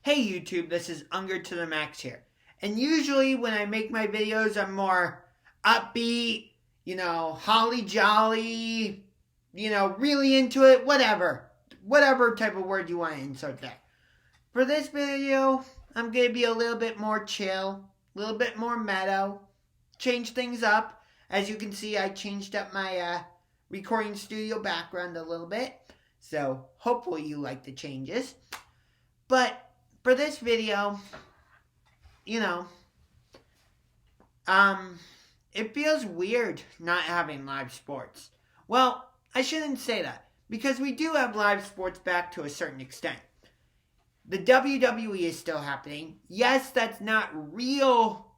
Hey YouTube, this is Unger to the Max here. And usually when I make my videos, I'm more upbeat, holly jolly, really into it, whatever. Whatever type of word you want to insert there. For this video, I'm going to be a little bit more chill, a little bit more mellow, change things up. As you can see, I changed up my recording studio background a little bit. So hopefully you like the changes. But for this video, it feels weird not having live sports. Well, I shouldn't say that, because we do have live sports back to a certain extent. The WWE is still happening. Yes, that's not real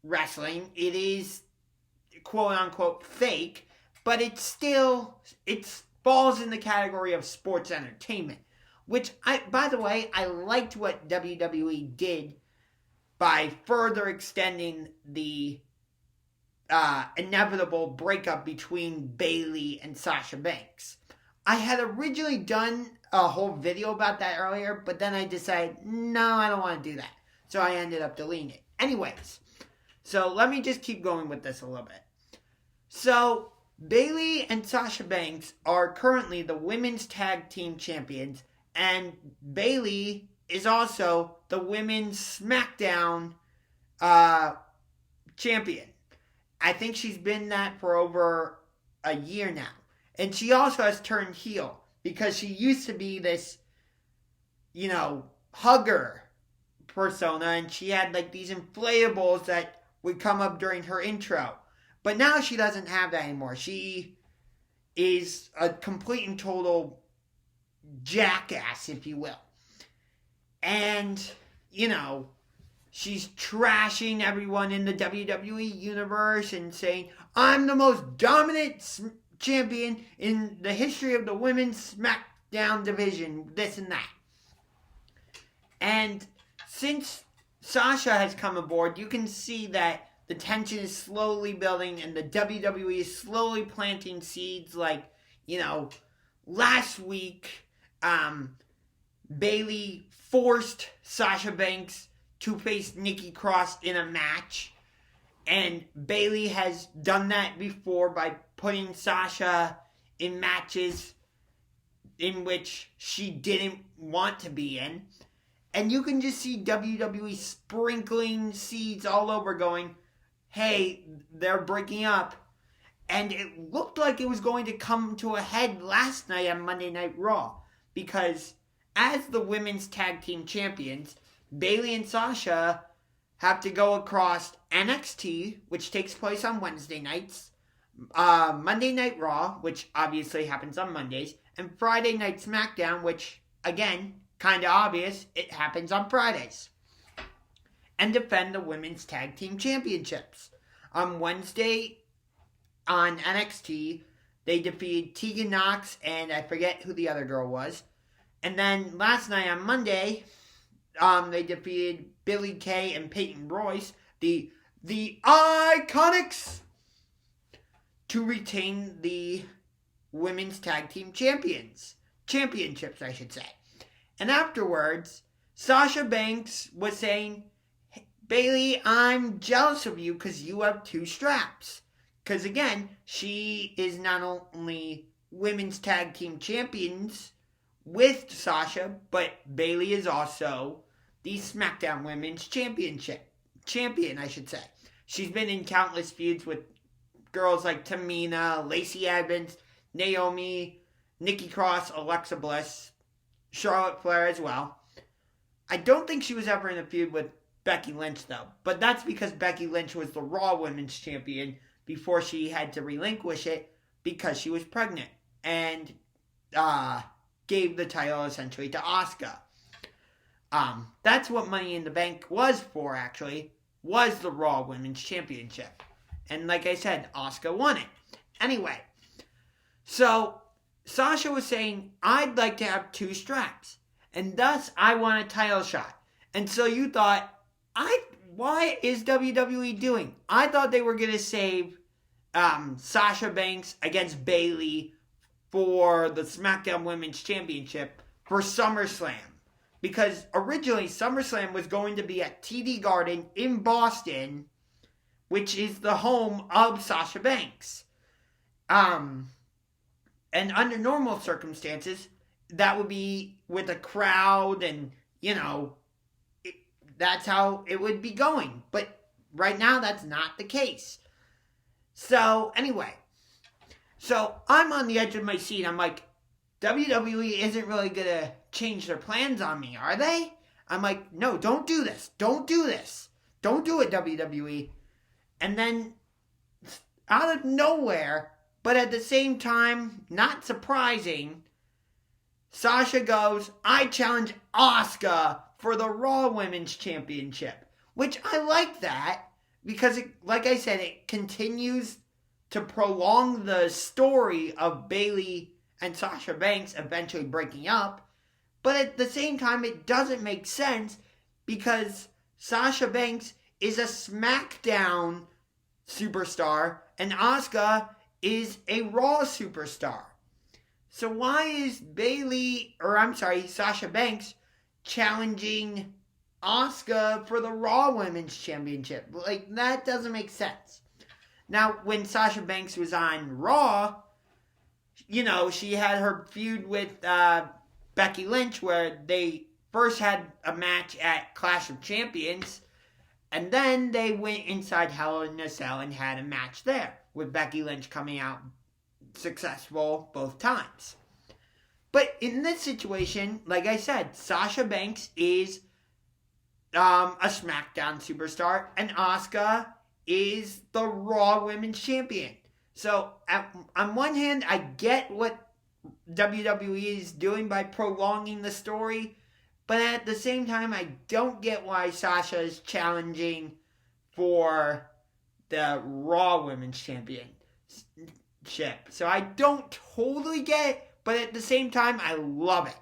wrestling. It is quote-unquote fake, but it falls in the category of sports entertainment. Which, by the way, I liked what WWE did by further extending the inevitable breakup between Bayley and Sasha Banks. I had originally done a whole video about that earlier, but then I decided, no, I don't want to do that. So I ended up deleting it. Anyways, so let me just keep going with this a little bit. So, Bayley and Sasha Banks are currently the women's tag team champions, and Bayley is also the women's SmackDown champion. I think she's been that for over a year now. And she also has turned heel, because she used to be this, hugger persona, and she had like these inflatables that would come up during her intro. But now she doesn't have that anymore. She is a complete and total jackass, if you will. And, she's trashing everyone in the WWE universe and saying, I'm the most dominant champion in the history of the women's SmackDown division, this and that. And since Sasha has come aboard, you can see that the tension is slowly building and the WWE is slowly planting seeds. Like, last week, Bayley forced Sasha Banks to face Nikki Cross in a match. And Bayley has done that before by putting Sasha in matches in which she didn't want to be in. And you can just see WWE sprinkling seeds all over going, hey, they're breaking up. And it looked like it was going to come to a head last night on Monday Night Raw. Because as the women's tag team champions, Bayley and Sasha have to go across NXT, which takes place on Wednesday nights, Monday Night Raw, which obviously happens on Mondays, and Friday Night SmackDown, which, again, kind of obvious, it happens on Fridays, and defend the women's tag team championships. On Wednesday, on NXT, they defeated Tegan Nox, and I forget who the other girl was. And then last night on Monday, they defeated Billie Kay and Peyton Royce, the Iconics, to retain the women's tag team championships, I should say. And afterwards, Sasha Banks was saying, Bayley, I'm jealous of you because you have 2 straps. Because again, she is not only women's tag team champions with Sasha, but Bayley is also the SmackDown Women's champion, I should say. She's been in countless feuds with girls like Tamina, Lacey Evans, Naomi, Nikki Cross, Alexa Bliss, Charlotte Flair as well. I don't think she was ever in a feud with Becky Lynch, though. But that's because Becky Lynch was the Raw Women's champion before she had to relinquish it because she was pregnant. And gave the title essentially to Asuka. That's what Money in the Bank was for, actually, was the Raw Women's Championship. And like I said, Asuka won it. Anyway, so Sasha was saying, I'd like to have 2 straps, and thus I want a title shot. And so you thought, why is WWE doing? I thought they were going to save Sasha Banks against Bayley for the SmackDown Women's Championship for SummerSlam. because originally SummerSlam was going to be at TD Garden in Boston, which is the home of Sasha Banks. And under normal circumstances, that would be with a crowd and, that's how it would be going. But right now, that's not the case. So, anyway. So, I'm on the edge of my seat. I'm like, WWE isn't really going to change their plans on me, are they? I'm like, no, don't do this. Don't do this. Don't do it, WWE. And then, out of nowhere, but at the same time, not surprising, Sasha goes, I challenge Asuka for the Raw Women's Championship. Which I like that because, like I said, it continues to prolong the story of Bayley and Sasha Banks eventually breaking up. But at the same time, it doesn't make sense because Sasha Banks is a SmackDown superstar and Asuka is a Raw superstar. So why is Sasha Banks challenging Asuka for the Raw Women's Championship? Like, that doesn't make sense. Now, when Sasha Banks was on Raw, she had her feud with Becky Lynch where they first had a match at Clash of Champions, and then they went inside Hell in a Cell and had a match there, with Becky Lynch coming out successful both times. But in this situation, like I said, Sasha Banks is a SmackDown superstar, and Asuka is the Raw Women's Champion. So, on one hand, I get what WWE is doing by prolonging the story, but at the same time, I don't get why Sasha is challenging for the Raw Women's Championship. So I don't totally get it, but at the same time, I love it.